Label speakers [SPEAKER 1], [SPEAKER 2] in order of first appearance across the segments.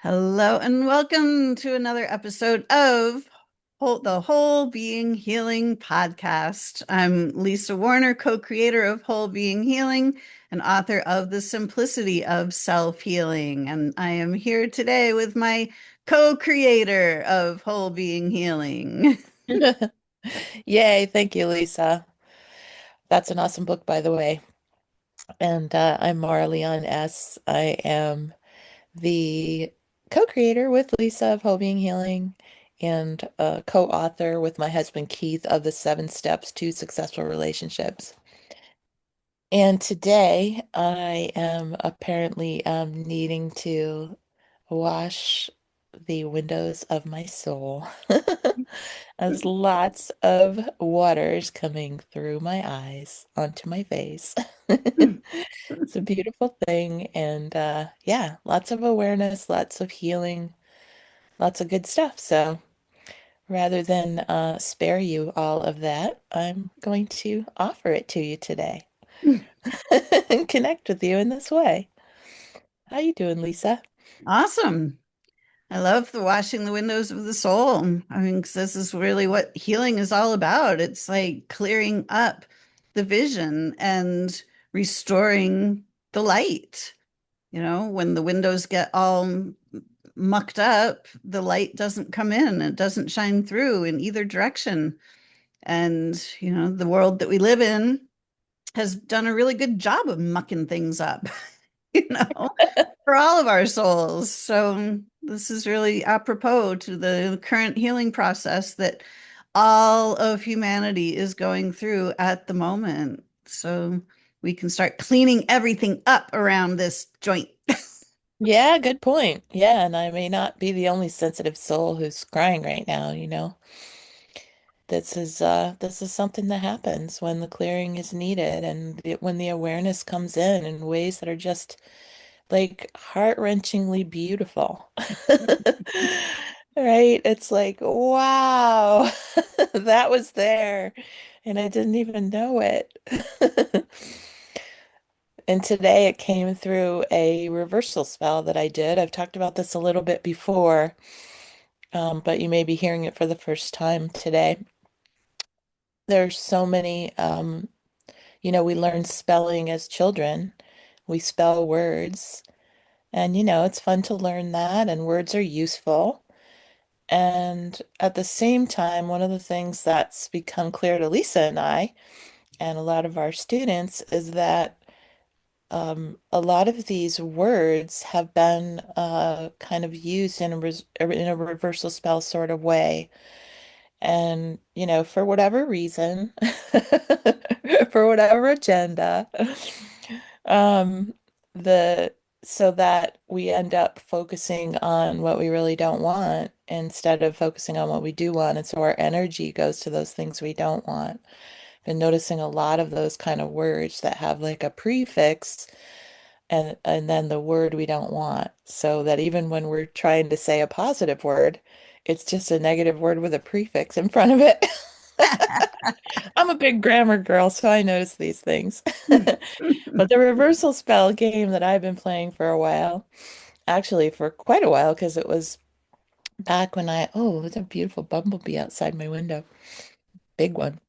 [SPEAKER 1] Hello and welcome to another episode of the Whole Being Healing podcast. I'm Lisa Warner, co-creator of Whole Being Healing and author of The Simplicity of Self-Healing. And I am here today with my co-creator of Whole Being Healing.
[SPEAKER 2] Yay, thank you, Lisa. That's an awesome book, by the way. And I'm Maura S. I am the co-creator with Lisa of Wellbeing Healing and co-author with my husband Keith of the 7 Steps to Successful Relationships. And today I am apparently needing to wash the windows of my soul. As lots of water is coming through my eyes onto my face. It's a beautiful thing. And yeah, lots of awareness, lots of healing, lots of good stuff. So rather than spare you all of that, I'm going to offer it to you today and connect with you in this way. How you doing, Lisa?
[SPEAKER 1] Awesome. I love the washing the windows of the soul. I mean, 'cause this is really what healing is all about. It's like clearing up the vision and restoring the light. You know, when the windows get all mucked up, the light doesn't come in, it doesn't shine through in either direction. And, the world that we live in has done a really good job of mucking things up, you know, for all of our souls. So this is really apropos to the current healing process that all of humanity is going through at the moment. So we can start cleaning everything up around this joint.
[SPEAKER 2] Yeah, good point. Yeah, and I may not be the only sensitive soul who's crying right now, this is something that happens when the clearing is needed and when the awareness comes in ways that are just like heart-wrenchingly beautiful. Right? It's like, wow, that was there and I didn't even know it. And today it came through a reversal spell that I did. I've talked about this a little bit before, but you may be hearing it for the first time today. There's so many, we learn spelling as children. We spell words, and it's fun to learn that, and words are useful. And at the same time, one of the things that's become clear to Lisa and I, and a lot of our students, is that a lot of these words have been kind of used in a reversal spell sort of way. And, for whatever reason, for whatever agenda, um, the so that we end up focusing on what we really don't want instead of focusing on what we do want. And so our energy goes to those things we don't want. Been noticing a lot of those kind of words that have like a prefix and then the word we don't want. So that even when we're trying to say a positive word, it's just a negative word with a prefix in front of it. I'm a big grammar girl, so I notice these things. But the reversal spell game that I've been playing for a while, actually for quite a while, because it was back when there's a beautiful bumblebee outside my window. Big one.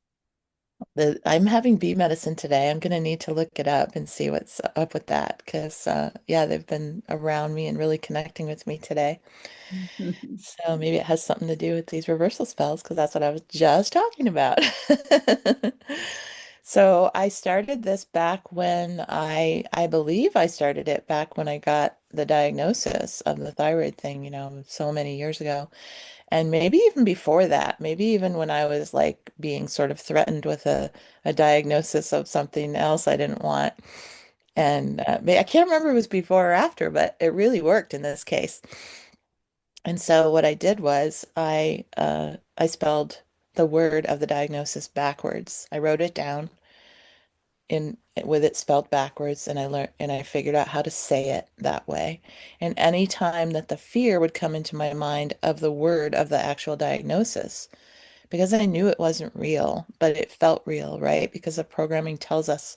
[SPEAKER 2] I'm having bee medicine today. I'm going to need to look it up and see what's up with that because, yeah, they've been around me and really connecting with me today. So maybe it has something to do with these reversal spells because that's what I was just talking about. So I started this back when I believe I started it back when I got the diagnosis of the thyroid thing, so many years ago. And maybe even before that, maybe even when I was like being sort of threatened with a diagnosis of something else I didn't want. And I can't remember if it was before or after, but it really worked in this case. And so what I did was I spelled the word of the diagnosis backwards. I wrote it down in with it spelled backwards and I learned and I figured out how to say it that way. And any time that the fear would come into my mind of the word of the actual diagnosis, because I knew it wasn't real, but it felt real, right? Because the programming tells us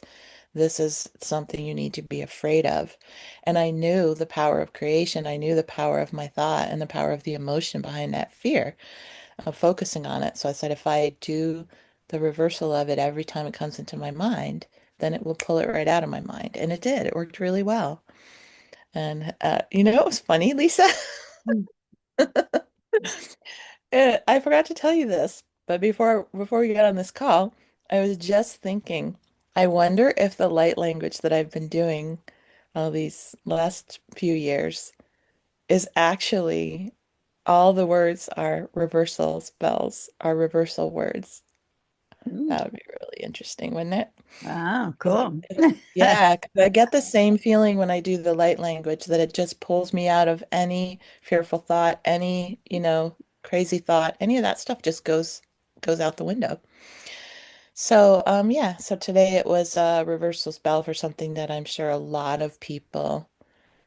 [SPEAKER 2] This is something you need to be afraid of. And I knew the power of creation. I knew the power of my thought and the power of the emotion behind that fear of focusing on it. So I said, if I do the reversal of it every time it comes into my mind, then it will pull it right out of my mind. And it did. It worked really well. And it was funny, Lisa.
[SPEAKER 1] Mm.
[SPEAKER 2] I forgot to tell you this, but before we got on this call, I was just thinking, I wonder if the light language that I've been doing all these last few years is actually all the words are reversal spells, are reversal words.
[SPEAKER 1] Mm.
[SPEAKER 2] That would be really interesting, wouldn't it?
[SPEAKER 1] Wow,
[SPEAKER 2] 'Cause
[SPEAKER 1] cool.
[SPEAKER 2] yeah, 'cause I get the same feeling when I do the light language that it just pulls me out of any fearful thought, any, crazy thought, any of that stuff just goes out the window. So, yeah, so today it was a reversal spell for something that I'm sure a lot of people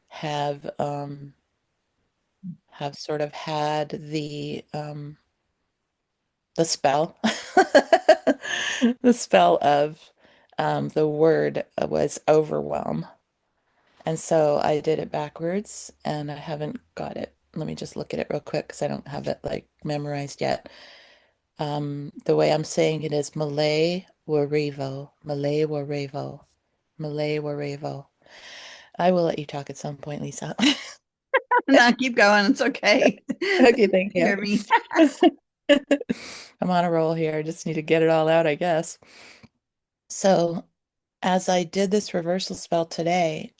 [SPEAKER 2] have sort of had the spell. The spell of the word was overwhelm. And so I did it backwards and I haven't got it. Let me just look at it real quick because I don't have it like memorized yet. The way I'm saying it is Malay Warevo, Malay Warevo, Malay Warevo. I will let you talk at some point, Lisa.
[SPEAKER 1] No, keep going. It's okay.
[SPEAKER 2] Okay, thank you.
[SPEAKER 1] Hear me.
[SPEAKER 2] I'm on a roll here. I just need to get it all out, I guess. So, as I did this reversal spell today,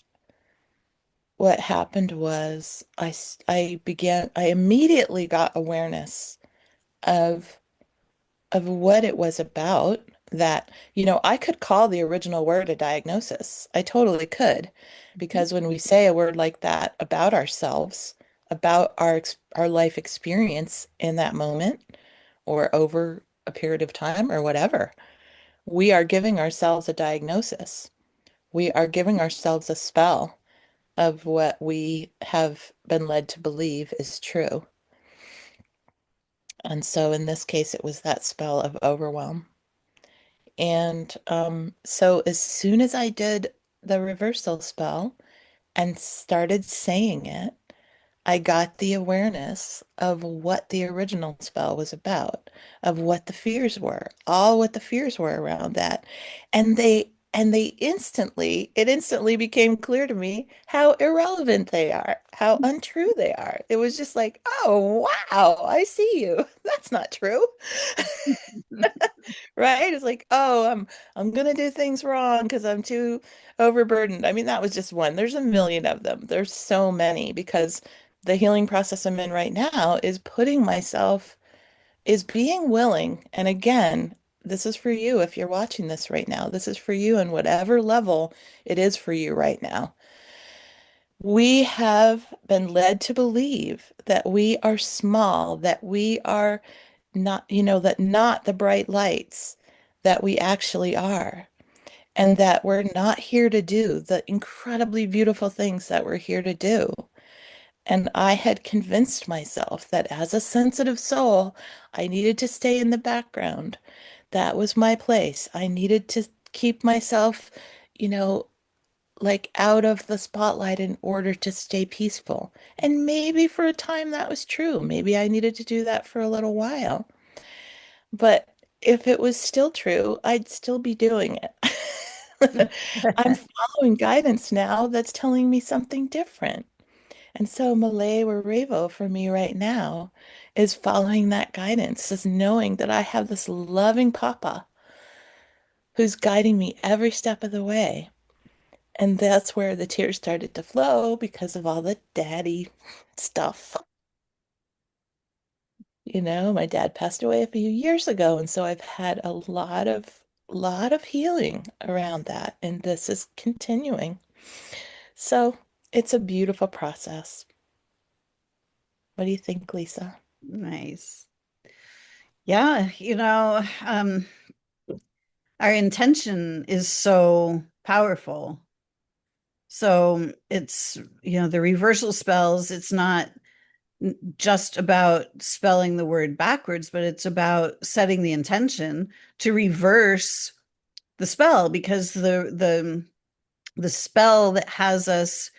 [SPEAKER 2] what happened was I immediately got awareness of what it was about that, I could call the original word a diagnosis. I totally could. Because when we say a word like that about ourselves, about our life experience in that moment or over a period of time or whatever, we are giving ourselves a diagnosis. We are giving ourselves a spell of what we have been led to believe is true. And so in this case, it was that spell of overwhelm. And so as soon as I did the reversal spell and started saying it, I got the awareness of what the original spell was about, of what the fears were, all what the fears were around that. It instantly became clear to me how irrelevant they are, how untrue they are. It was just like, oh, wow, I see you. That's not true. Right? It's like, oh, I'm gonna do things wrong because I'm too overburdened. I mean, that was just one. There's a million of them. There's so many because the healing process I'm in right now is being willing. And again, this is for you if you're watching this right now. This is for you on whatever level it is for you right now. We have been led to believe that we are small, that we are not, that not the bright lights that we actually are, and that we're not here to do the incredibly beautiful things that we're here to do. And I had convinced myself that as a sensitive soul, I needed to stay in the background. That was my place. I needed to keep myself, you know, like out of the spotlight in order to stay peaceful. And maybe for a time that was true. Maybe I needed to do that for a little while. But if it was still true, I'd still be doing it. I'm following guidance now that's telling me something different. And so Malay or Revo for me right now is following that guidance, is knowing that I have this loving Papa who's guiding me every step of the way. And that's where the tears started to flow because of all the daddy stuff. My dad passed away a few years ago, and so I've had a lot of healing around that, and this is continuing. So it's a beautiful process. What do you think, Lisa?
[SPEAKER 1] Nice. Yeah, our intention is so powerful. So it's, the reversal spells, it's not just about spelling the word backwards, but it's about setting the intention to reverse the spell, because the spell that has us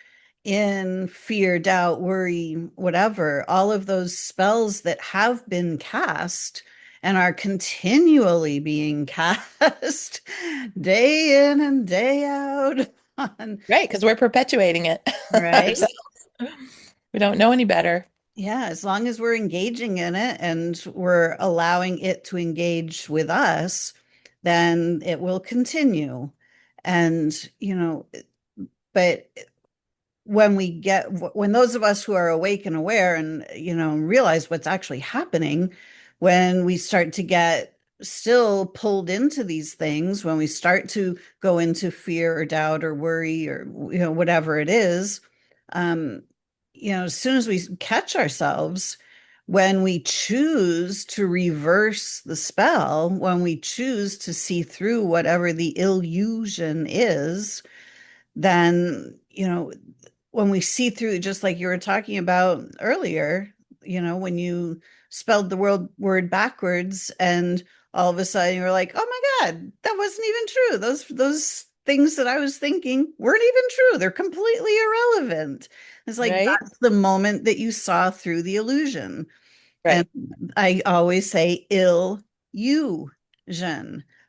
[SPEAKER 1] in fear, doubt, worry, whatever, all of those spells that have been cast and are continually being cast day in and day out on,
[SPEAKER 2] Right, because we're perpetuating it
[SPEAKER 1] right?
[SPEAKER 2] ourselves. We don't know any better.
[SPEAKER 1] Yeah, as long as we're engaging in it and we're allowing it to engage with us, then it will continue. And, but when those of us who are awake and aware and realize what's actually happening, when we start to get still pulled into these things, when we start to go into fear or doubt or worry or whatever it is, um as soon as we catch ourselves, when we choose to reverse the spell, when we choose to see through whatever the illusion is, then when we see through, just like you were talking about earlier, when you spelled the word backwards and all of a sudden you were like, oh my God, that wasn't even true. Those things that I was thinking weren't even true. They're completely irrelevant. It's like
[SPEAKER 2] Right?
[SPEAKER 1] that's the moment that you saw through the illusion. And
[SPEAKER 2] Right.
[SPEAKER 1] I always say illusion,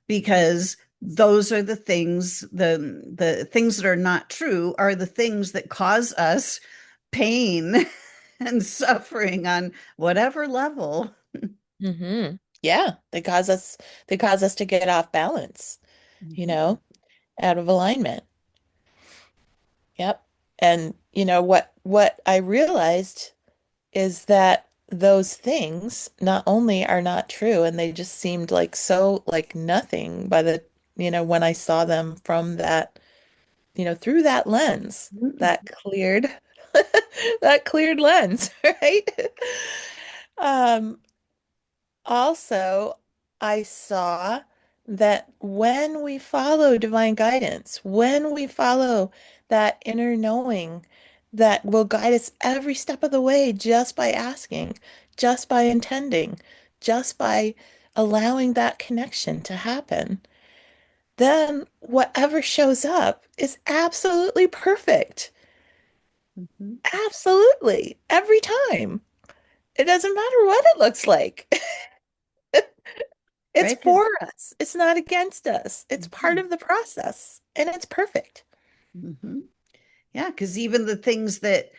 [SPEAKER 1] because those are the things, the things that are not true are the things that cause us pain and suffering on whatever level.
[SPEAKER 2] Yeah, they cause us to get off balance, you
[SPEAKER 1] Mhm.
[SPEAKER 2] know, out of alignment. Yep. And what I realized is that those things not only are not true, and they just seemed like so like nothing by when I saw them from that, through that lens, that cleared that cleared lens, right? Um, Also, I saw that when we follow divine guidance, when we follow that inner knowing that will guide us every step of the way just by asking, just by intending, just by allowing that connection to happen, then whatever shows up is absolutely perfect.
[SPEAKER 1] Mhm.
[SPEAKER 2] Absolutely. Every time. It doesn't matter what it looks like. It's
[SPEAKER 1] Right? 'Cause-
[SPEAKER 2] for us. It's not against us. It's part
[SPEAKER 1] Mhm.
[SPEAKER 2] of the process, and it's perfect.
[SPEAKER 1] Mhm. Yeah, because even the things that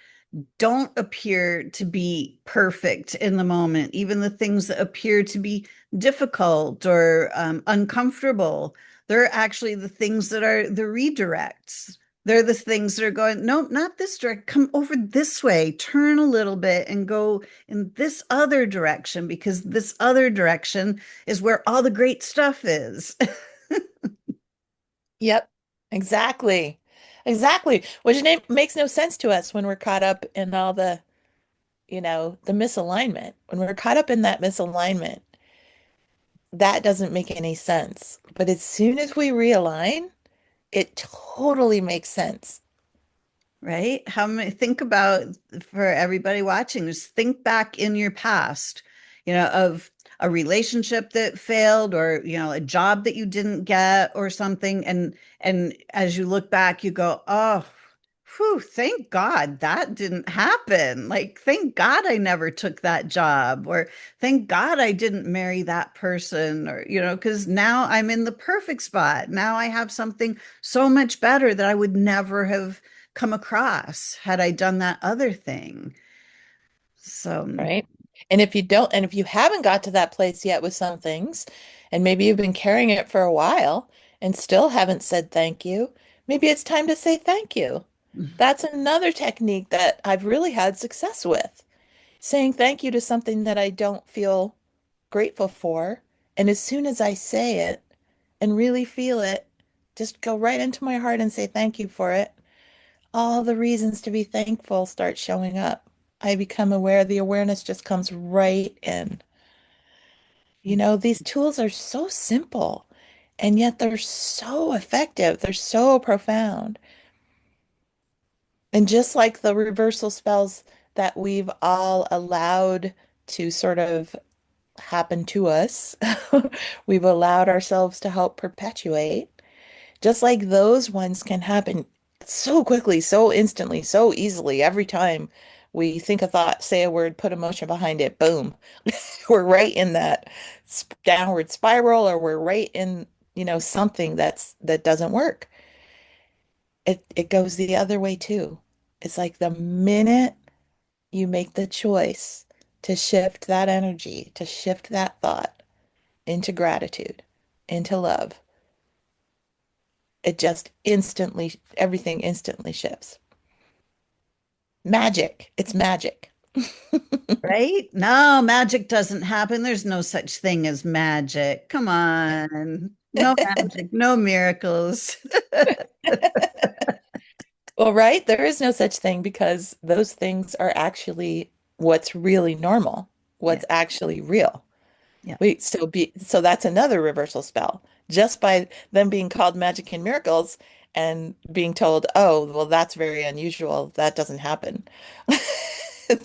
[SPEAKER 1] don't appear to be perfect in the moment, even the things that appear to be difficult or uncomfortable, they're actually the things that are the redirects. They're the things that are going, no, not this direct, come over this way, turn a little bit and go in this other direction, because this other direction is where all the great stuff is.
[SPEAKER 2] Yep, exactly. Exactly. Which makes no sense to us when we're caught up in all the misalignment. When we're caught up in that misalignment, that doesn't make any sense. But as soon as we realign, it totally makes sense.
[SPEAKER 1] Right? How many, think about, for everybody watching, just think back in your past, of a relationship that failed, or, a job that you didn't get or something. And as you look back, you go, oh, whew, thank God that didn't happen. Like, thank God I never took that job, or thank God I didn't marry that person, or, because now I'm in the perfect spot. Now I have something so much better that I would never have come across had I done that other thing. So,
[SPEAKER 2] Right? And if you haven't got to that place yet with some things, and maybe you've been carrying it for a while and still haven't said thank you, maybe it's time to say thank you. That's another technique that I've really had success with. Saying thank you to something that I don't feel grateful for. And as soon as I say it and really feel it, just go right into my heart and say thank you for it, all the reasons to be thankful start showing up. I become aware, the awareness just comes right in. These tools are so simple, and yet they're so effective. They're so profound. And just like the reversal spells that we've all allowed to sort of happen to us, we've allowed ourselves to help perpetuate. Just like those ones can happen so quickly, so instantly, so easily every time we think a thought, say a word, put emotion behind it, boom. We're right in that downward spiral, or we're right in, something that doesn't work. It goes the other way too. It's like the minute you make the choice to shift that energy, to shift that thought into gratitude, into love, it just instantly, everything instantly shifts. Magic. It's magic.
[SPEAKER 1] Right? No, magic doesn't happen. There's no such thing as magic. Come on. No magic, no miracles.
[SPEAKER 2] Well, right? There is no such thing because those things are actually what's really normal,
[SPEAKER 1] Yeah,
[SPEAKER 2] what's actually real.
[SPEAKER 1] yeah.
[SPEAKER 2] So that's another reversal spell. Just by them being called magic and miracles and being told, "Oh, well, that's very unusual. That doesn't happen."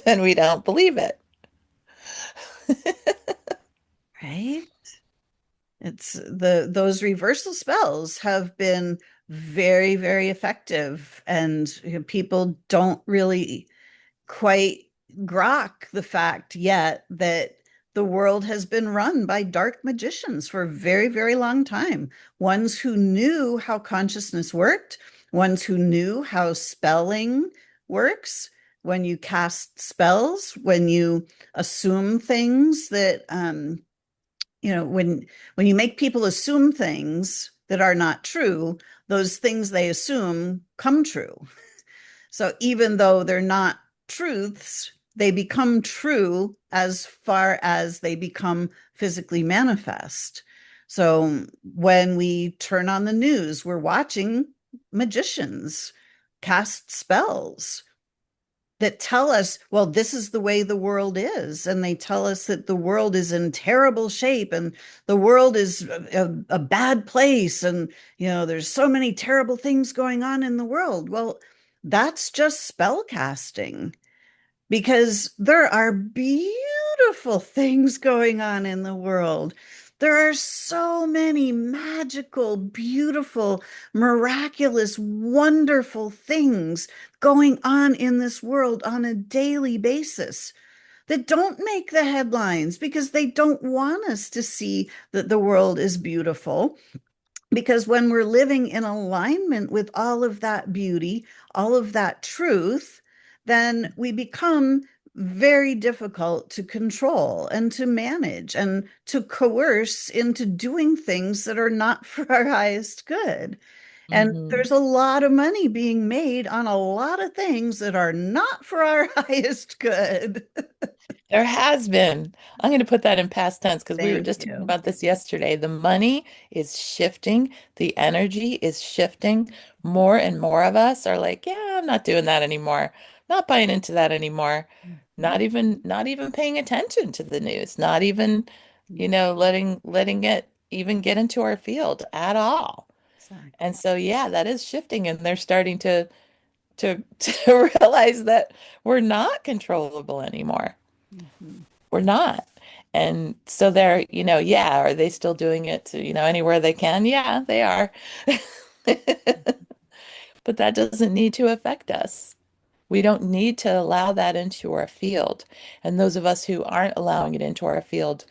[SPEAKER 2] Then we don't believe it.
[SPEAKER 1] Right? It's those reversal spells have been very, very effective, and people don't really quite grok the fact yet that the world has been run by dark magicians for a very, very long time. Ones who knew how consciousness worked, ones who knew how spelling works. When you cast spells, when you assume things that when you make people assume things that are not true, those things they assume come true. So even though they're not truths, they become true as far as they become physically manifest. So when we turn on the news, we're watching magicians cast spells that tell us, well, this is the way the world is. And they tell us that the world is in terrible shape and the world is a bad place. And, there's so many terrible things going on in the world. Well, that's just spell casting because there are beautiful things going on in the world. There are so many magical, beautiful, miraculous, wonderful things going on in this world on a daily basis that don't make the headlines because they don't want us to see that the world is beautiful. Because when we're living in alignment with all of that beauty, all of that truth, then we become very difficult to control and to manage and to coerce into doing things that are not for our highest good. And
[SPEAKER 2] Hmm.
[SPEAKER 1] there's a lot of money being made on a lot of things that are not for our highest good.
[SPEAKER 2] There has been. I'm going to put that in past tense because we were
[SPEAKER 1] Thank
[SPEAKER 2] just talking
[SPEAKER 1] you.
[SPEAKER 2] about this yesterday. The money is shifting, the energy is shifting. More and more of us are like, yeah, I'm not doing that anymore. Not buying into that anymore. Not even paying attention to the news. Not even, letting it even get into our field at all.
[SPEAKER 1] Exactly.
[SPEAKER 2] And so yeah, that is shifting and they're starting to realize that we're not controllable anymore.
[SPEAKER 1] Mhm.
[SPEAKER 2] We're not. And so they're, yeah, are they still doing it to, anywhere they can? Yeah, they are. But that doesn't need to affect us. We don't need to allow that into our field. And those of us who aren't allowing it into our field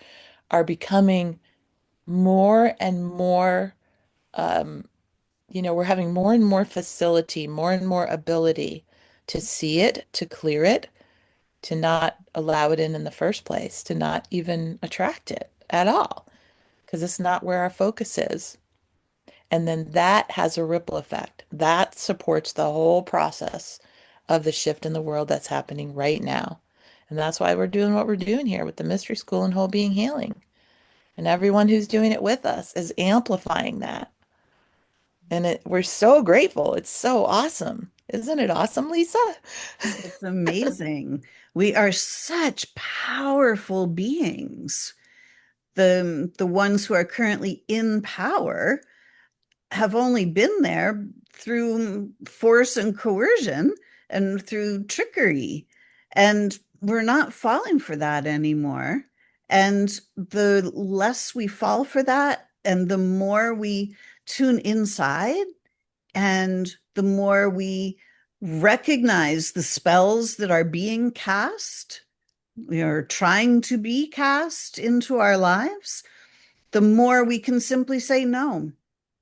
[SPEAKER 2] are becoming more and more, um, we're having more and more facility, more and more ability to see it, to clear it, to not allow it in the first place, to not even attract it at all, because it's not where our focus is. And then that has a ripple effect. That supports the whole process of the shift in the world that's happening right now. And that's why we're doing what we're doing here with the Mystery School and Whole Being Healing. And everyone who's doing it with us is amplifying that. And we're so grateful. It's so awesome. Isn't it awesome, Lisa?
[SPEAKER 1] It's amazing. We are such powerful beings. The ones who are currently in power have only been there through force and coercion and through trickery. And we're not falling for that anymore. And the less we fall for that, and the more we tune inside and the more we recognize the spells that are being cast, we are trying to be cast into our lives, the more we can simply say, no,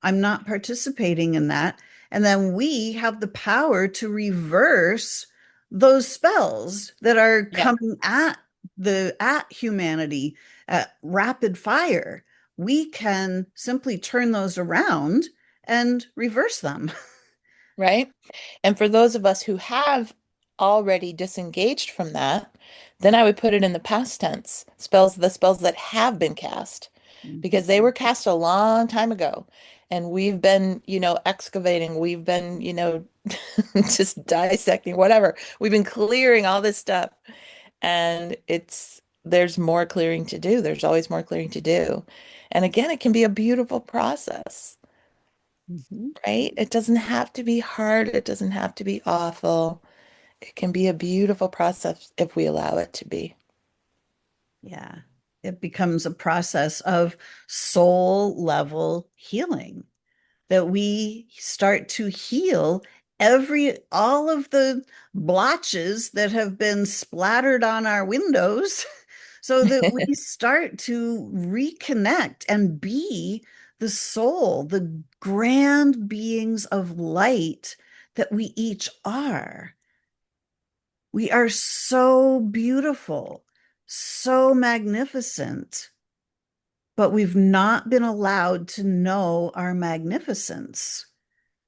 [SPEAKER 1] I'm not participating in that. And then we have the power to reverse those spells that are
[SPEAKER 2] Yeah.
[SPEAKER 1] coming at humanity at rapid fire. We can simply turn those around and reverse them.
[SPEAKER 2] Right? And for those of us who have already disengaged from that, then I would put it in the past tense. The spells that have been cast, because they were cast a long time ago. And we've been, excavating, we've been, just dissecting, whatever. We've been clearing all this stuff. And there's more clearing to do. There's always more clearing to do. And again, it can be a beautiful process.
[SPEAKER 1] Mhm.
[SPEAKER 2] Right? It doesn't have to be hard. It doesn't have to be awful. It can be a beautiful process if we allow it to be.
[SPEAKER 1] Yeah. It becomes a process of soul level healing that we start to heal all of the blotches that have been splattered on our windows so that we start to reconnect and be the soul, the grand beings of light that we each are. We are so beautiful, so magnificent, but we've not been allowed to know our magnificence.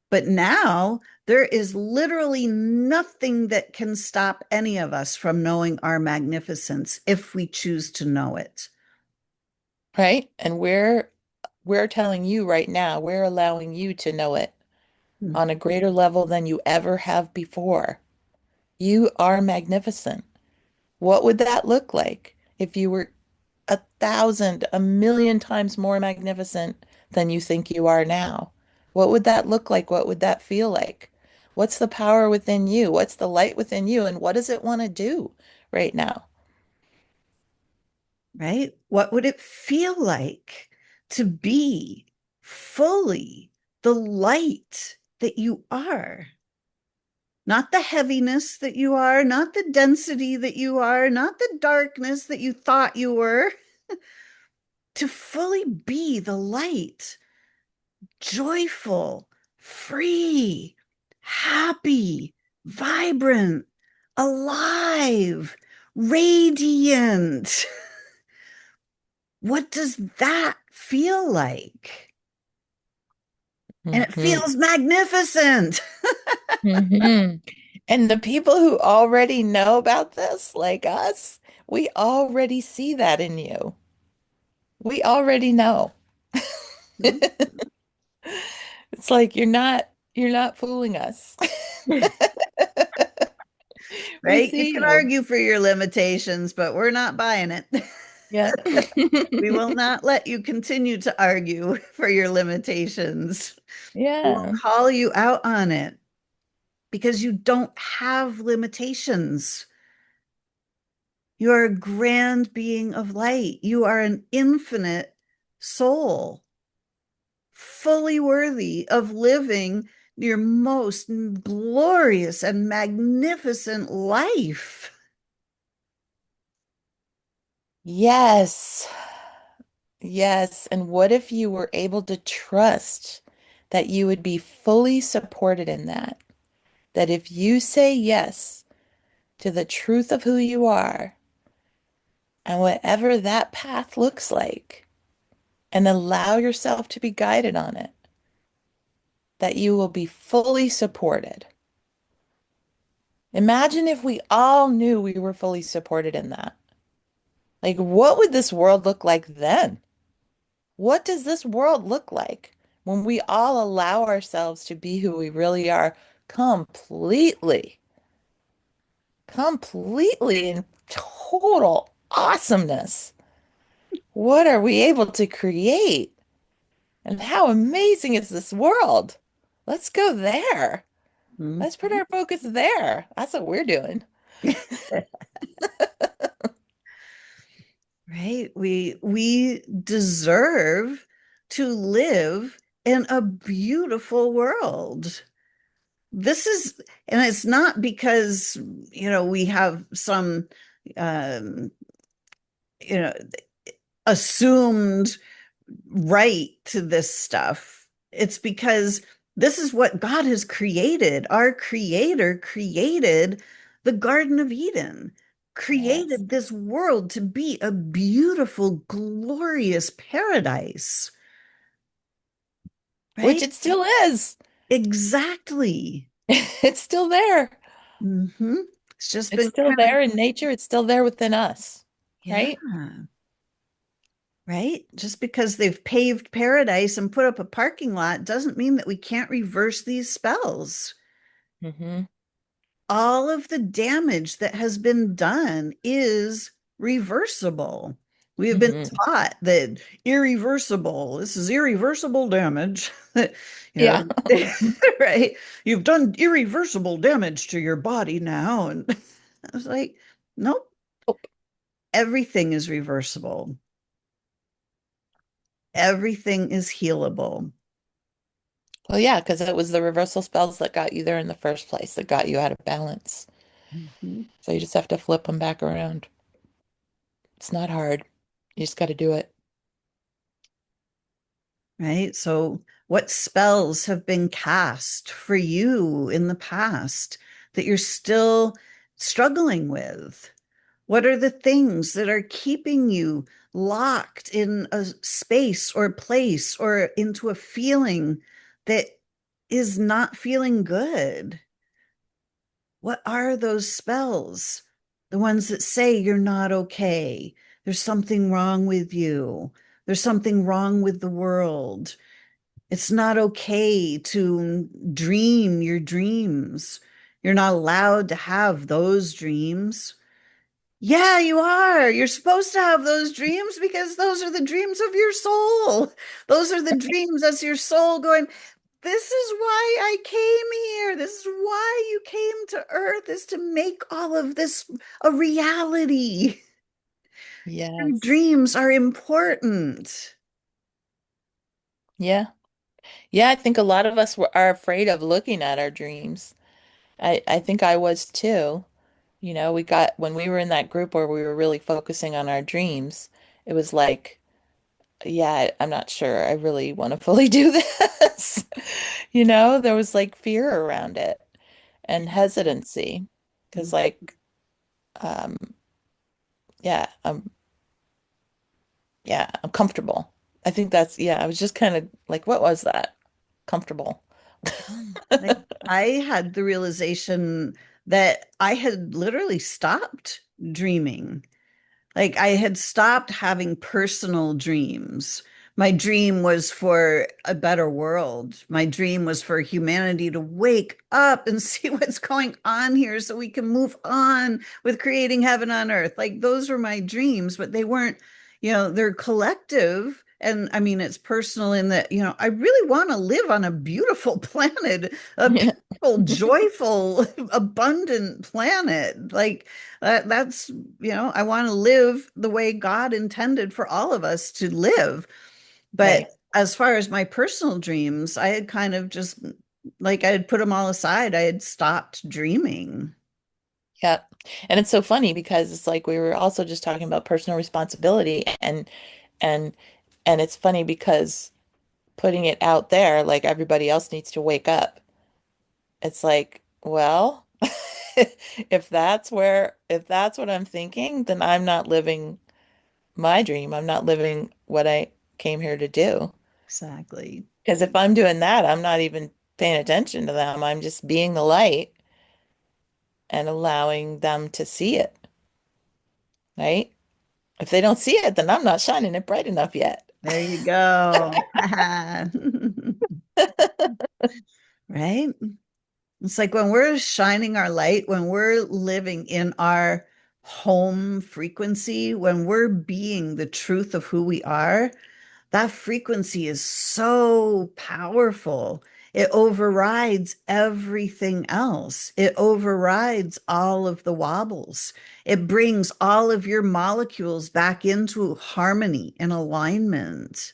[SPEAKER 1] But now there is literally nothing that can stop any of us from knowing our magnificence if we choose to know it.
[SPEAKER 2] Right? And we're telling you right now, we're allowing you to know it on a greater level than you ever have before. You are magnificent. What would that look like if you were 1,000, 1,000,000 times more magnificent than you think you are now? What would that look like? What would that feel like? What's the power within you? What's the light within you? And what does it want to do right now?
[SPEAKER 1] Right? What would it feel like to be fully the light that you are? Not the heaviness that you are, not the density that you are, not the darkness that you thought you were. To fully be the light, joyful, free, happy, vibrant, alive, radiant. What does that feel like? And it
[SPEAKER 2] Hmm.
[SPEAKER 1] feels magnificent.
[SPEAKER 2] Hmm. And the people who already know about this, like us, we already see that in you. We already know. It's like you're not fooling us. We
[SPEAKER 1] Right? You
[SPEAKER 2] see
[SPEAKER 1] can
[SPEAKER 2] you.
[SPEAKER 1] argue for your limitations, but we're not buying it.
[SPEAKER 2] Yeah.
[SPEAKER 1] We will not let you continue to argue for your limitations. We will
[SPEAKER 2] Yeah.
[SPEAKER 1] call you out on it because you don't have limitations. You are a grand being of light. You are an infinite soul, fully worthy of living your most glorious and magnificent life.
[SPEAKER 2] Yes. Yes. And what if you were able to trust that you would be fully supported in that? That if you say yes to the truth of who you are and whatever that path looks like, and allow yourself to be guided on it, that you will be fully supported. Imagine if we all knew we were fully supported in that. Like, what would this world look like then? What does this world look like when we all allow ourselves to be who we really are completely, completely in total awesomeness? What are we able to create? And how amazing is this world? Let's go there.
[SPEAKER 1] Mhm.
[SPEAKER 2] Let's put our focus there. That's what we're doing.
[SPEAKER 1] Right? We deserve to live in a beautiful world. This is, and it's not because, we have some, um, you know, assumed right to this stuff. It's because this is what God has created. Our Creator created the Garden of Eden,
[SPEAKER 2] Yes.
[SPEAKER 1] created this world to be a beautiful, glorious paradise,
[SPEAKER 2] Which
[SPEAKER 1] right?
[SPEAKER 2] it still is.
[SPEAKER 1] Exactly.
[SPEAKER 2] It's still there.
[SPEAKER 1] hmm It's just
[SPEAKER 2] It's
[SPEAKER 1] been
[SPEAKER 2] still
[SPEAKER 1] kind of,
[SPEAKER 2] there in nature. It's still there within us,
[SPEAKER 1] yeah,
[SPEAKER 2] right?
[SPEAKER 1] right. Just because they've paved paradise and put up a parking lot doesn't mean that we can't reverse these spells.
[SPEAKER 2] Hmm.
[SPEAKER 1] All of the damage that has been done is reversible. We have been
[SPEAKER 2] Hmm.
[SPEAKER 1] taught that this is irreversible damage.
[SPEAKER 2] Yeah.
[SPEAKER 1] You know, right? You've done irreversible damage to your body now. And I was like, nope, everything is reversible. Everything is healable.
[SPEAKER 2] Well, yeah, because it was the reversal spells that got you there in the first place, that got you out of balance.
[SPEAKER 1] Mhm.
[SPEAKER 2] So you just have to flip them back around. It's not hard. You just got to do it.
[SPEAKER 1] Right? So, what spells have been cast for you in the past that you're still struggling with? What are the things that are keeping you locked in a space or place or into a feeling that is not feeling good? What are those spells? The ones that say you're not okay. There's something wrong with you. There's something wrong with the world. It's not okay to dream your dreams. You're not allowed to have those dreams. Yeah, you are. You're supposed to have those dreams because those are the dreams of your soul. Those are the dreams. That's your soul going, this is why I came here. This is why you came to Earth, is to make all of this a reality. Your
[SPEAKER 2] Yes.
[SPEAKER 1] dreams are important.
[SPEAKER 2] Yeah. Yeah, I think a lot of us are afraid of looking at our dreams. I think I was too. We got, when we were in that group where we were really focusing on our dreams, it was like, yeah, I'm not sure I really want to fully do this. There was like fear around it and hesitancy because um, yeah, I'm comfortable. I think that's, yeah, I was just kind of like, what was that? Comfortable.
[SPEAKER 1] Like I had the realization that I had literally stopped dreaming. Like I had stopped having personal dreams. My dream was for a better world. My dream was for humanity to wake up and see what's going on here so we can move on with creating heaven on earth. Like those were my dreams, but they weren't, they're collective. And I mean, it's personal in that, I really want to live on a beautiful planet, a
[SPEAKER 2] Yeah.
[SPEAKER 1] peaceful, joyful, abundant planet. Like that's I want to live the way God intended for all of us to live. But
[SPEAKER 2] Right.
[SPEAKER 1] as far as my personal dreams, I had kind of just like I had put them all aside. I had stopped dreaming.
[SPEAKER 2] Yeah. And it's so funny because it's like we were also just talking about personal responsibility and and it's funny because putting it out there like everybody else needs to wake up. It's like, well, if that's what I'm thinking, then I'm not living my dream. I'm not living what I came here to do.
[SPEAKER 1] Exactly.
[SPEAKER 2] Because if I'm doing that, I'm not even paying attention to them. I'm just being the light and allowing them to see it, right? If they don't see it, then I'm not shining it bright enough yet.
[SPEAKER 1] There you go. Right? It's like when we're shining our light, when we're living in our home frequency, when we're being the truth of who we are, that frequency is so powerful. It overrides everything else. It overrides all of the wobbles. It brings all of your molecules back into harmony and alignment.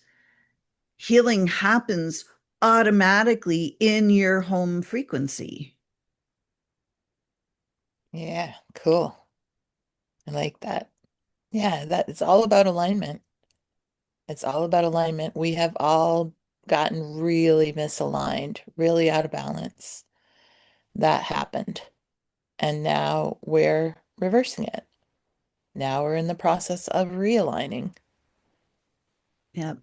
[SPEAKER 1] Healing happens automatically in your home frequency.
[SPEAKER 2] Yeah, cool. I like that. Yeah, that it's all about alignment. It's all about alignment. We have all gotten really misaligned, really out of balance. That happened. And now we're reversing it. Now we're in the process of realigning.
[SPEAKER 1] Yeah.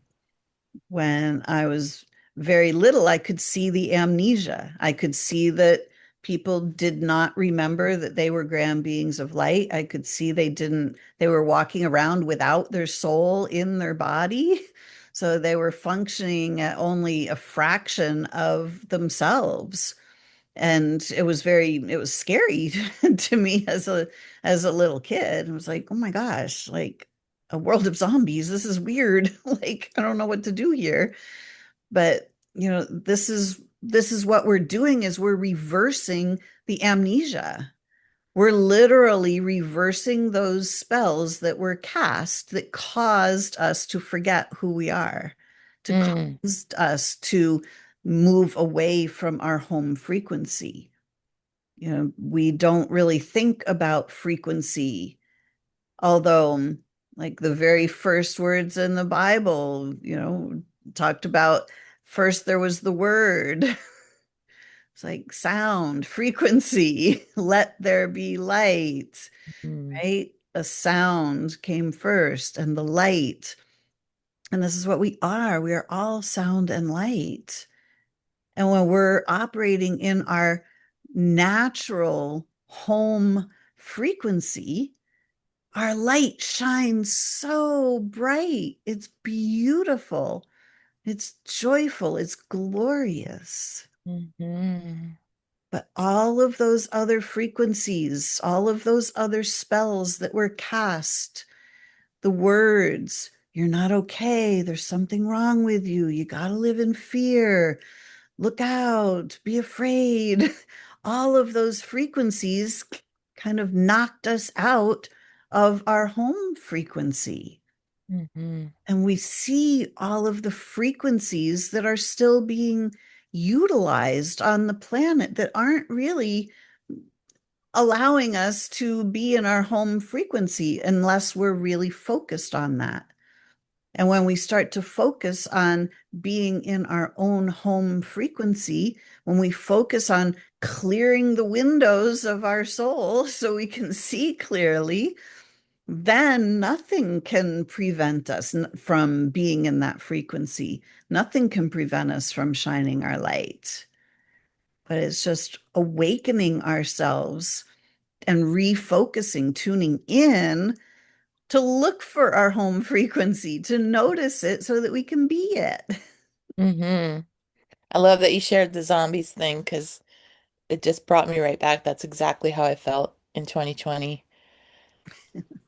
[SPEAKER 1] When I was very little, I could see the amnesia. I could see that people did not remember that they were grand beings of light. I could see they were walking around without their soul in their body. So they were functioning at only a fraction of themselves. And it was scary to me as a little kid. I was like, oh my gosh, like a world of zombies. This is weird. Like, I don't know what to do here. But, this is what we're doing is we're reversing the amnesia. We're literally reversing those spells that were cast that caused us to forget who we are, to
[SPEAKER 2] Mm,
[SPEAKER 1] cause us to move away from our home frequency. We don't really think about frequency, although, like the very first words in the Bible, talked about first there was the word. It's like sound, frequency, let there be light,
[SPEAKER 2] mm,
[SPEAKER 1] right? A sound came first and the light. And this is what we are. We are all sound and light. And when we're operating in our natural home frequency, our light shines so bright. It's beautiful. It's joyful. It's glorious.
[SPEAKER 2] mhm,
[SPEAKER 1] But all of those other frequencies, all of those other spells that were cast, the words, you're not okay. There's something wrong with you. You got to live in fear. Look out. Be afraid. All of those frequencies kind of knocked us out of our home frequency.
[SPEAKER 2] mhm,
[SPEAKER 1] And we see all of the frequencies that are still being utilized on the planet that aren't really allowing us to be in our home frequency unless we're really focused on that. And when we start to focus on being in our own home frequency, when we focus on clearing the windows of our soul so we can see clearly, then nothing can prevent us from being in that frequency. Nothing can prevent us from shining our light. But it's just awakening ourselves and refocusing, tuning in to look for our home frequency, to notice it so that we can be it.
[SPEAKER 2] mhm. I love that you shared the zombies thing because it just brought me right back. That's exactly how I felt in 2020.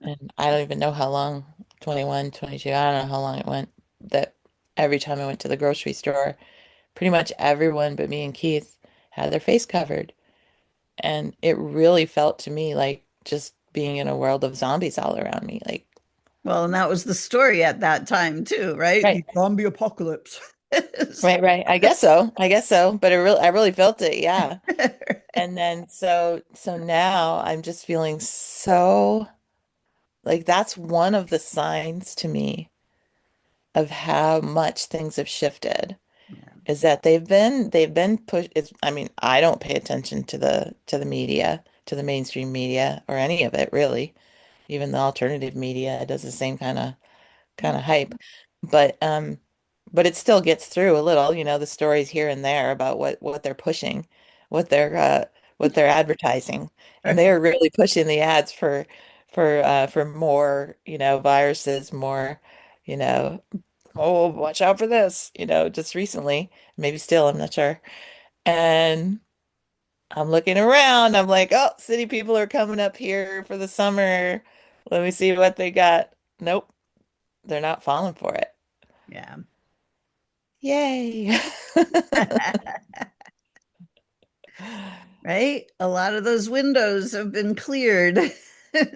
[SPEAKER 2] And I don't even know how long, 21, 22. I don't know how long it went. That every time I went to the grocery store, pretty much everyone but me and Keith had their face covered. And it really felt to me like just being in a world of zombies all around me. Like,
[SPEAKER 1] Well, and that was the story at that time too, right?
[SPEAKER 2] right,
[SPEAKER 1] The zombie apocalypse.
[SPEAKER 2] right, right. I guess so. I guess so. But I really felt it. Yeah. And then so now I'm just feeling so like that's one of the signs to me of how much things have shifted
[SPEAKER 1] Yeah.
[SPEAKER 2] is that they've been pushed. I mean, I don't pay attention to the media, to the mainstream media or any of it really. Even the alternative media does the same kind of hype. But but it still gets through a little, the stories here and there about what they're pushing, what they're uh what they're advertising. And they are really pushing the ads for more, viruses, more, you know, oh, watch out for this, just recently, maybe still, I'm not sure. And I'm looking around, I'm like, oh, city people are coming up here for the summer. Let me see what they got. Nope, they're not falling for it.
[SPEAKER 1] Yeah.
[SPEAKER 2] Yay.
[SPEAKER 1] Right? A lot of those windows have been cleared.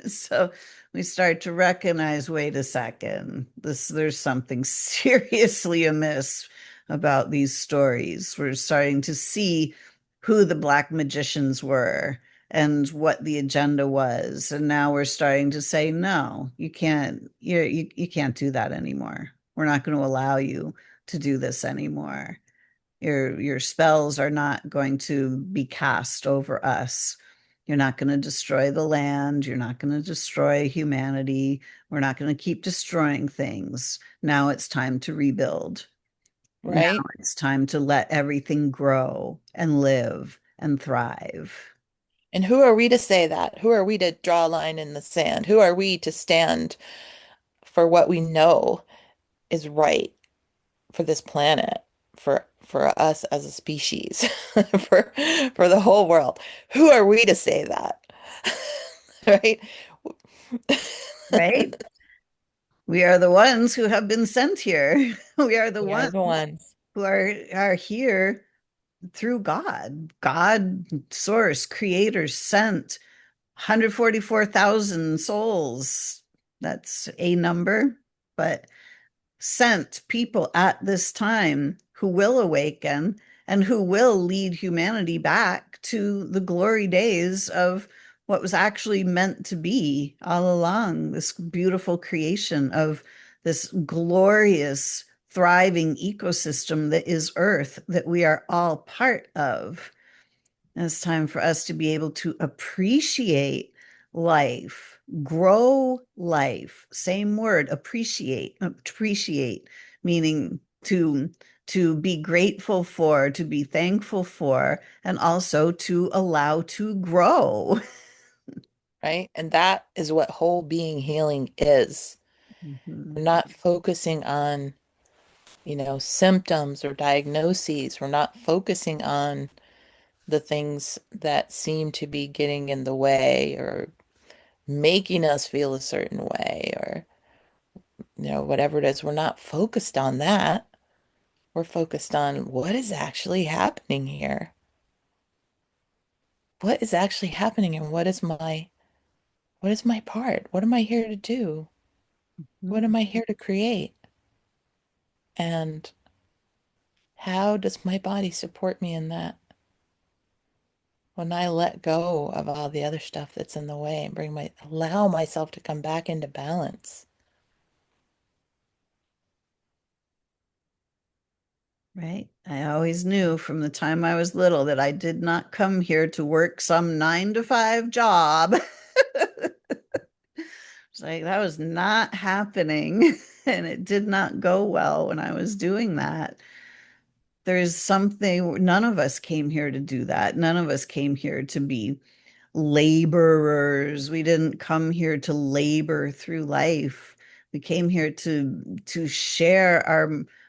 [SPEAKER 1] So we start to recognize, wait a second, there's something seriously amiss. about these stories. We're starting to see who the black magicians were and what the agenda was. And now we're starting to say, no, you can't do that anymore. We're not going to allow you to do this anymore. Your spells are not going to be cast over us. You're not going to destroy the land. You're not going to destroy humanity. We're not going to keep destroying things. Now it's time to rebuild. Now
[SPEAKER 2] right?
[SPEAKER 1] it's time to let everything grow and live and thrive.
[SPEAKER 2] And who are we to say that? Who are we to draw a line in the sand? Who are we to stand for what we know is right for this planet, for us as a species, for for the whole world? Who are we to say that? Right?
[SPEAKER 1] Right? We are the ones who have been sent here. We are the
[SPEAKER 2] We are
[SPEAKER 1] ones
[SPEAKER 2] the ones.
[SPEAKER 1] who are here through God. God, source, creator, sent 144,000 souls. That's a number, but sent people at this time who will awaken and who will lead humanity back to the glory days of what was actually meant to be all along, this beautiful creation of this glorious, thriving ecosystem that is Earth, that we are all part of. And it's time for us to be able to appreciate life, grow life. Same word, appreciate, meaning to be grateful for, to be thankful for, and also to allow to grow.
[SPEAKER 2] Right? And that is what whole being healing is.
[SPEAKER 1] Mhm.
[SPEAKER 2] We're not focusing on, symptoms or diagnoses. We're not focusing on the things that seem to be getting in the way or making us feel a certain way or, whatever it is. We're not focused on that. We're focused on what is actually happening here. What is actually happening and what is my part? What am I here to do? What am I here to create? And how does my body support me in that? When I let go of all the other stuff that's in the way and allow myself to come back into balance.
[SPEAKER 1] Right. I always knew from the time I was little that I did not come here to work some 9 to 5 job. It's like that was not happening, and it did not go well when I was doing that. There's something, none of us came here to do that. None of us came here to be laborers. We didn't come here to labor through life. We came here to share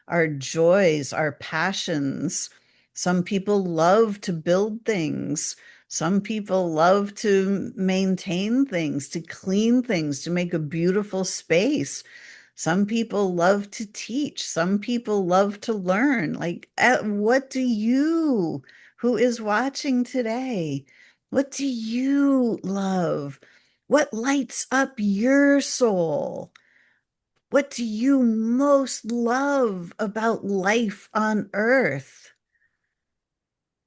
[SPEAKER 1] our joys, our passions. Some people love to build things. Some people love to maintain things, to clean things, to make a beautiful space. Some people love to teach. Some people love to learn. Like, what do you, who is watching today, what do you love? What lights up your soul? What do you most love about life on earth?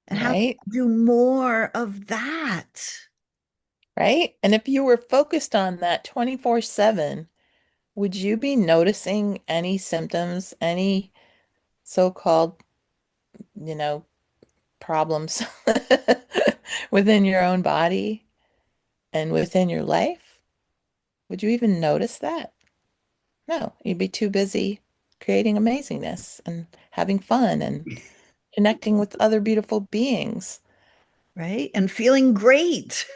[SPEAKER 1] And how can
[SPEAKER 2] Right?
[SPEAKER 1] you do more of that?
[SPEAKER 2] Right? And if you were focused on that 24/7, would you be noticing any symptoms, any so-called, you know, problems within your own body and within your life? Would you even notice that? No, you'd be too busy creating amazingness and having fun and connecting with other beautiful beings.
[SPEAKER 1] Right? And feeling great,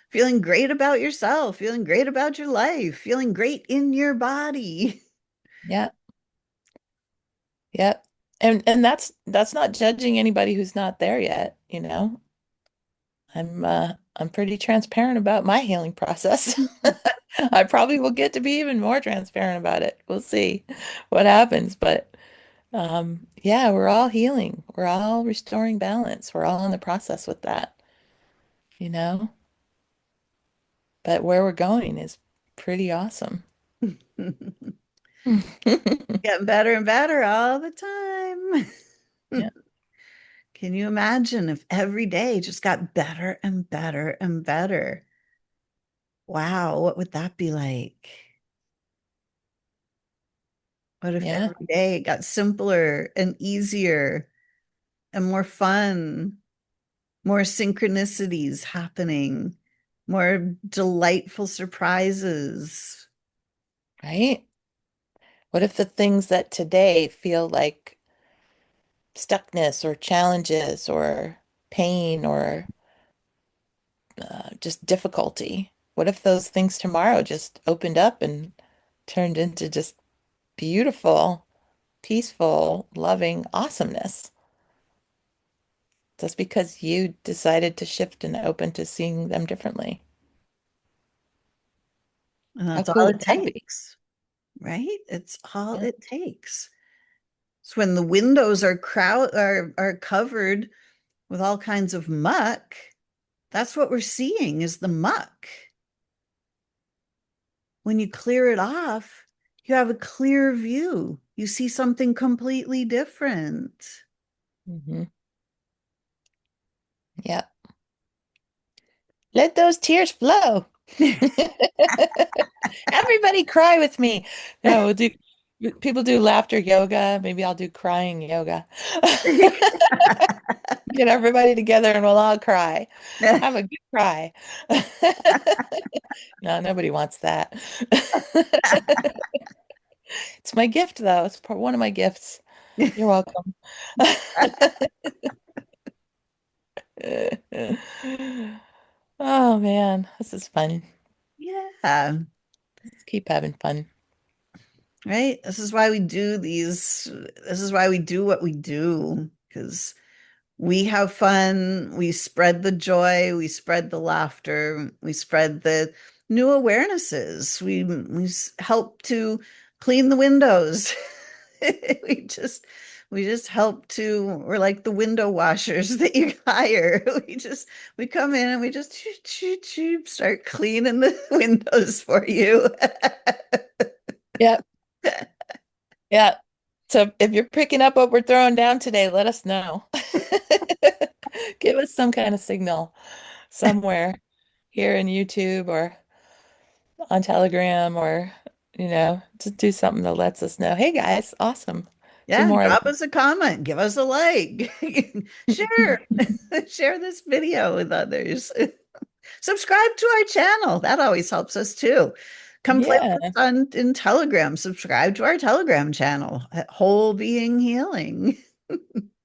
[SPEAKER 1] feeling great about yourself, feeling great about your life, feeling great in your body.
[SPEAKER 2] Yeah, yeah. And that's not judging anybody who's not there yet. I'm pretty transparent about my healing process. I probably will get to be even more transparent about it. We'll see what happens, but yeah, we're all healing. We're all restoring balance. We're all in the process with that, you know? But where we're going is pretty awesome.
[SPEAKER 1] Getting better and better all the time.
[SPEAKER 2] Yeah.
[SPEAKER 1] Can you imagine if every day just got better and better and better? Wow, what would that be like? What if
[SPEAKER 2] Yeah.
[SPEAKER 1] every day it got simpler and easier and more fun, more synchronicities happening, more delightful surprises?
[SPEAKER 2] Right? What if the things that today feel like stuckness or challenges or pain or just difficulty? What if those things tomorrow just opened up and turned into just beautiful, peaceful, loving awesomeness? Just because you decided to shift and open to seeing them differently.
[SPEAKER 1] And
[SPEAKER 2] How
[SPEAKER 1] that's all
[SPEAKER 2] cool
[SPEAKER 1] it
[SPEAKER 2] would that be?
[SPEAKER 1] takes, right? It's all
[SPEAKER 2] Yeah.
[SPEAKER 1] it takes. So when the windows are are covered with all kinds of muck, that's what we're seeing is the muck. When you clear it off, you have a clear view. You see something completely different.
[SPEAKER 2] Hmm. Yeah. Let those tears flow. Everybody cry with me. No, we'll do people do laughter yoga. Maybe I'll do crying yoga. Get everybody together and we'll all cry. Have a good cry. No, nobody wants that. It's my gift, though. It's one of my gifts. You're welcome. Oh man, this is fun.
[SPEAKER 1] Yeah,
[SPEAKER 2] Let's keep having fun.
[SPEAKER 1] right. This is why we do what we do, because we have fun, we spread the joy, we spread the laughter, we spread the new awarenesses. Help to clean the windows. We just we just help to we're like the window washers that you hire. We come in and we just start cleaning the windows for you.
[SPEAKER 2] Yeah, yeah. So if you're picking up what we're throwing down today, let us know. Give us some kind of signal somewhere here in YouTube or on Telegram or, just do something that lets us know, hey guys, awesome. Do
[SPEAKER 1] Yeah,
[SPEAKER 2] more of
[SPEAKER 1] drop us a comment, give us a like, share,
[SPEAKER 2] this.
[SPEAKER 1] share this video with others. Subscribe to our channel. That always helps us too. Come play
[SPEAKER 2] Yeah,
[SPEAKER 1] with us on in Telegram. Subscribe to our Telegram channel, Whole Being Healing.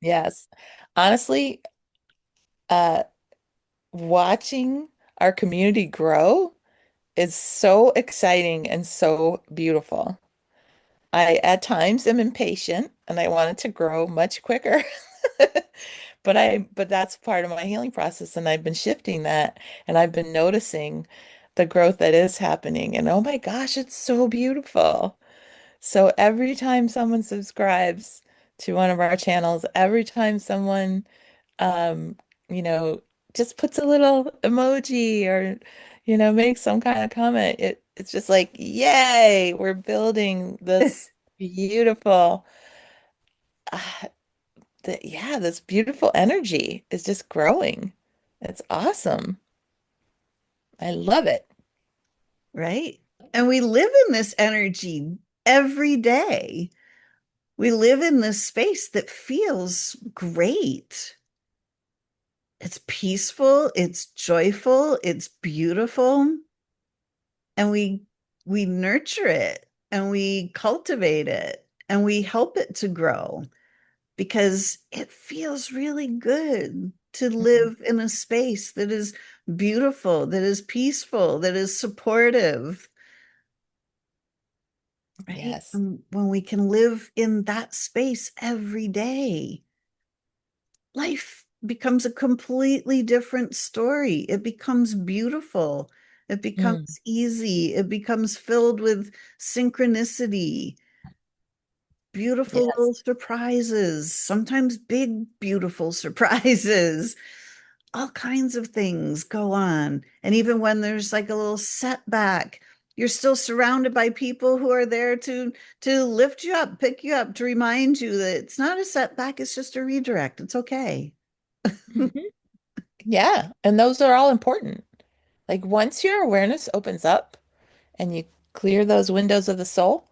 [SPEAKER 2] yes. Honestly, uh, watching our community grow is so exciting and so beautiful. I at times am impatient and I want it to grow much quicker. But that's part of my healing process and I've been shifting that and I've been noticing the growth that is happening and oh my gosh, it's so beautiful. So every time someone subscribes to one of our channels, every time someone um, you know, just puts a little emoji or, makes some kind of comment, it's just like, yay, we're building this beautiful uh, yeah, this beautiful energy is just growing. It's awesome. I love it.
[SPEAKER 1] Right? And we live in this energy every day. We live in this space that feels great. It's peaceful, it's joyful, it's beautiful, and we nurture it and we cultivate it and we help it to grow because it feels really good to
[SPEAKER 2] Mhm.
[SPEAKER 1] live in a space that is beautiful, that is peaceful, that is supportive, right?
[SPEAKER 2] Yes.
[SPEAKER 1] And when we can live in that space every day, life becomes a completely different story. It becomes beautiful. It
[SPEAKER 2] Mm,
[SPEAKER 1] becomes easy. It becomes filled with synchronicity, beautiful
[SPEAKER 2] yes.
[SPEAKER 1] little surprises, sometimes big, beautiful surprises. All kinds of things go on. And even when there's like a little setback, you're still surrounded by people who are there to lift you up, pick you up, to remind you that it's not a setback, it's just a redirect. It's okay.
[SPEAKER 2] Mhm. Yeah, and those are all important. Like once your awareness opens up and you clear those windows of the soul,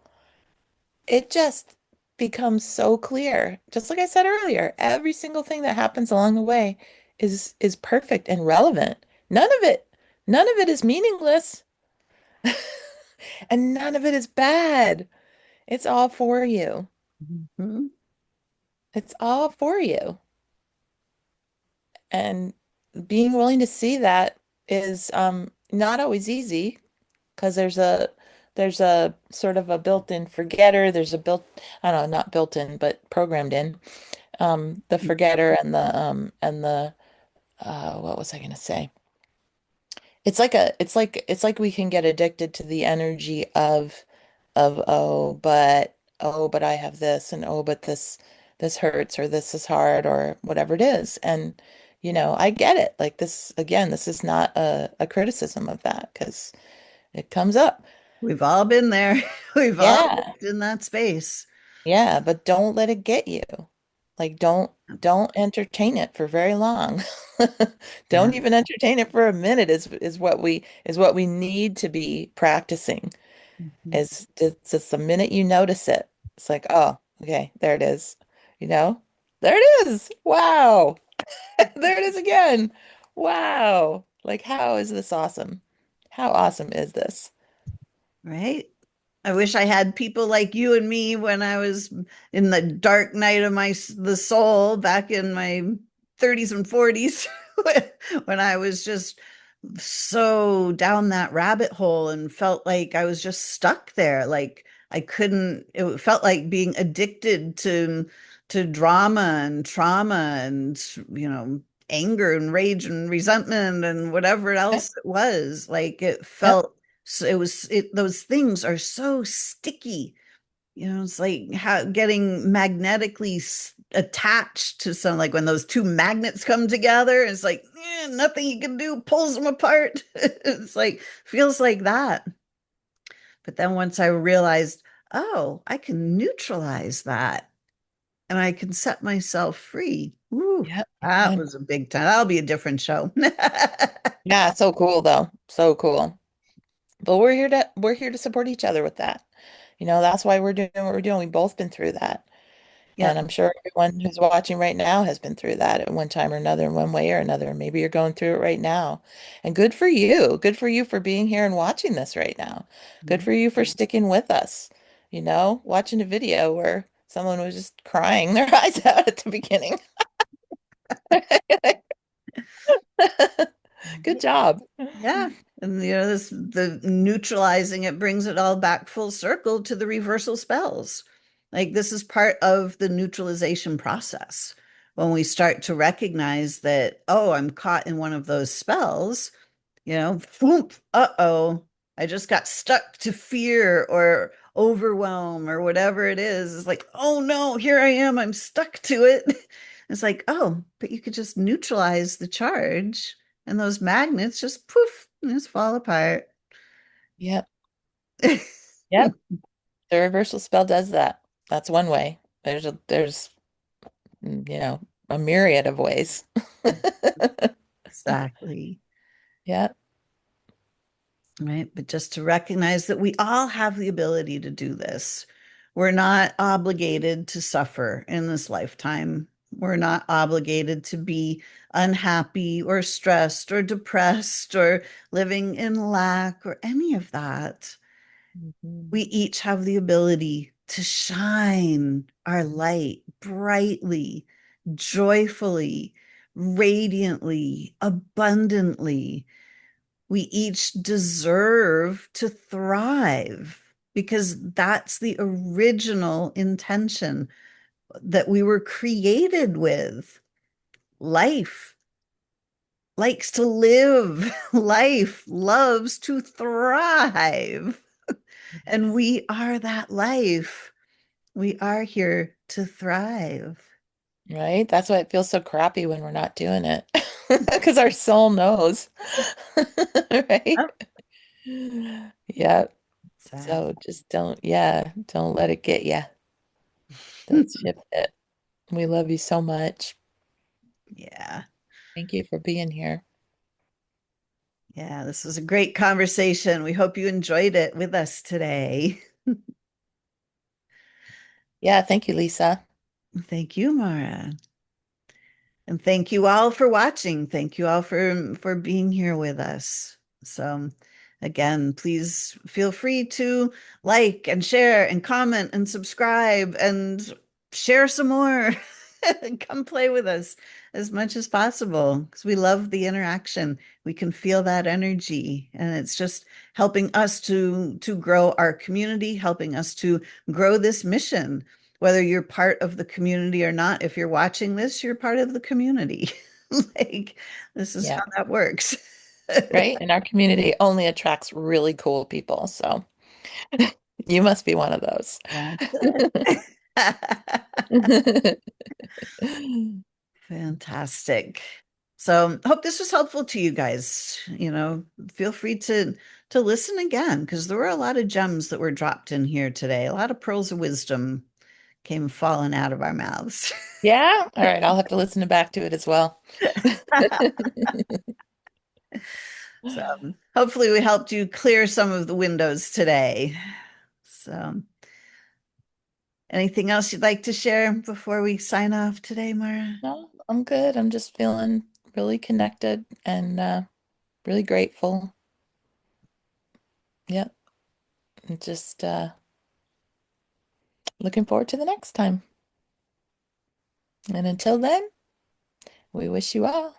[SPEAKER 2] it just becomes so clear. Just like I said earlier, every single thing that happens along the way is perfect and relevant. None of it is meaningless, and none of it is bad. It's all for you.
[SPEAKER 1] Mhm.
[SPEAKER 2] It's all for you. And being willing to see that is not always easy because there's a sort of a built-in forgetter. There's a built, I don't know, not built-in, but programmed in. The forgetter and the what was I gonna say? It's like we can get addicted to the energy of oh but I have this and oh but this hurts or this is hard or whatever it is. And I get it. Like this again, this is not a criticism of that because it comes up.
[SPEAKER 1] We've all been there. We've all
[SPEAKER 2] Yeah.
[SPEAKER 1] lived in that space.
[SPEAKER 2] Yeah, but don't let it get you. Like don't entertain it for very long.
[SPEAKER 1] Yeah.
[SPEAKER 2] Don't even entertain it for a minute is what we need to be practicing.
[SPEAKER 1] Mhm.
[SPEAKER 2] Is just the minute you notice it, it's like, oh, okay, there it is. You know? There it is. Wow. There it is again. Wow. Like how is this awesome? How awesome is this?
[SPEAKER 1] Right? I wish I had people like you and me when I was in the dark night of the soul back in my 30s and 40s when I was just so down that rabbit hole and felt like I was just stuck there. Like I couldn't, it felt like being addicted to drama and trauma and, you know, anger and rage and resentment and whatever
[SPEAKER 2] Yep.
[SPEAKER 1] else it was. Like it
[SPEAKER 2] Yep.
[SPEAKER 1] felt so those things are so sticky. You know, it's like how getting magnetically attached to some, like when those two magnets come together, it's like nothing you can do pulls them apart. It's like feels like that. But then once I realized, oh, I can neutralize that and I can set myself free. Ooh,
[SPEAKER 2] Yep. You
[SPEAKER 1] that
[SPEAKER 2] can.
[SPEAKER 1] was a big time. That'll be a different show.
[SPEAKER 2] Yeah, so cool though. So cool. But we're here to support each other with that. That's why we're doing what we're doing. We've both been through that. And
[SPEAKER 1] Yep.
[SPEAKER 2] I'm sure everyone who's watching right now has been through that at one time or another, in one way or another. Maybe you're going through it right now. And good for you. Good for you for being here and watching this right now. Good for you for sticking with us. Watching a video where someone was just crying their eyes out at the beginning. Good job.
[SPEAKER 1] Yeah. And you know, this the neutralizing it brings it all back full circle to the reversal spells. Like this is part of the neutralization process. When we start to recognize that, oh, I'm caught in one of those spells, you know, boom, uh-oh, I just got stuck to fear or overwhelm or whatever it is. It's like, oh no, here I am, I'm stuck to it. It's like, oh, but you could just neutralize the charge and those magnets just poof, just fall apart.
[SPEAKER 2] Yep. Yep. The reversal spell does that. That's one way. There's a myriad of ways.
[SPEAKER 1] Exactly.
[SPEAKER 2] Yeah.
[SPEAKER 1] Right. But just to recognize that we all have the ability to do this. We're not obligated to suffer in this lifetime. We're not obligated to be unhappy or stressed or depressed or living in lack or any of that.
[SPEAKER 2] Mhm.
[SPEAKER 1] We each have the ability to shine our light brightly, joyfully, radiantly, abundantly. We each deserve to thrive because that's the original intention that we were created with. Life likes to live, life loves to thrive. And
[SPEAKER 2] Yes.
[SPEAKER 1] we are that life. We are here to thrive.
[SPEAKER 2] Right? That's why it feels so crappy when we're not doing it. Because our soul knows. Right?
[SPEAKER 1] Yep.
[SPEAKER 2] Yeah.
[SPEAKER 1] that.
[SPEAKER 2] So just don't let it get you. Don't shift it. We love you so much.
[SPEAKER 1] Yeah.
[SPEAKER 2] Thank you for being here.
[SPEAKER 1] Yeah. This was a great conversation. We hope you enjoyed it with us today.
[SPEAKER 2] Yeah, thank you, Lisa.
[SPEAKER 1] Thank you, Mara. And thank you all for watching. Thank you all for being here with us. So again, please feel free to like and share and comment and subscribe and share some more. Come play with us as much as possible because we love the interaction. We can feel that energy and it's just helping us to grow our community, helping us to grow this mission whether you're part of the community or not. If you're watching this, you're part of the community. Like, this is how
[SPEAKER 2] Yeah,
[SPEAKER 1] that works.
[SPEAKER 2] right. And our community only attracts really cool people. So you must be one of those.
[SPEAKER 1] That's it. Fantastic. So, hope this was helpful to you guys. Feel free to listen again because there were a lot of gems that were dropped in here today. A lot of pearls of wisdom came falling out of our mouths.
[SPEAKER 2] Yeah. All right. I'll have to listen back to it as well.
[SPEAKER 1] So hopefully we helped you clear some of the windows today. So anything else you'd like to share before we sign off today, Mara?
[SPEAKER 2] No, I'm good. I'm just feeling really connected and really grateful. Yeah. And just looking forward to the next time. And until then, we wish you all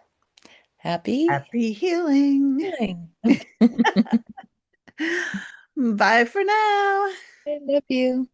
[SPEAKER 2] happy
[SPEAKER 1] Happy healing.
[SPEAKER 2] healing.
[SPEAKER 1] Bye for now.
[SPEAKER 2] I love you.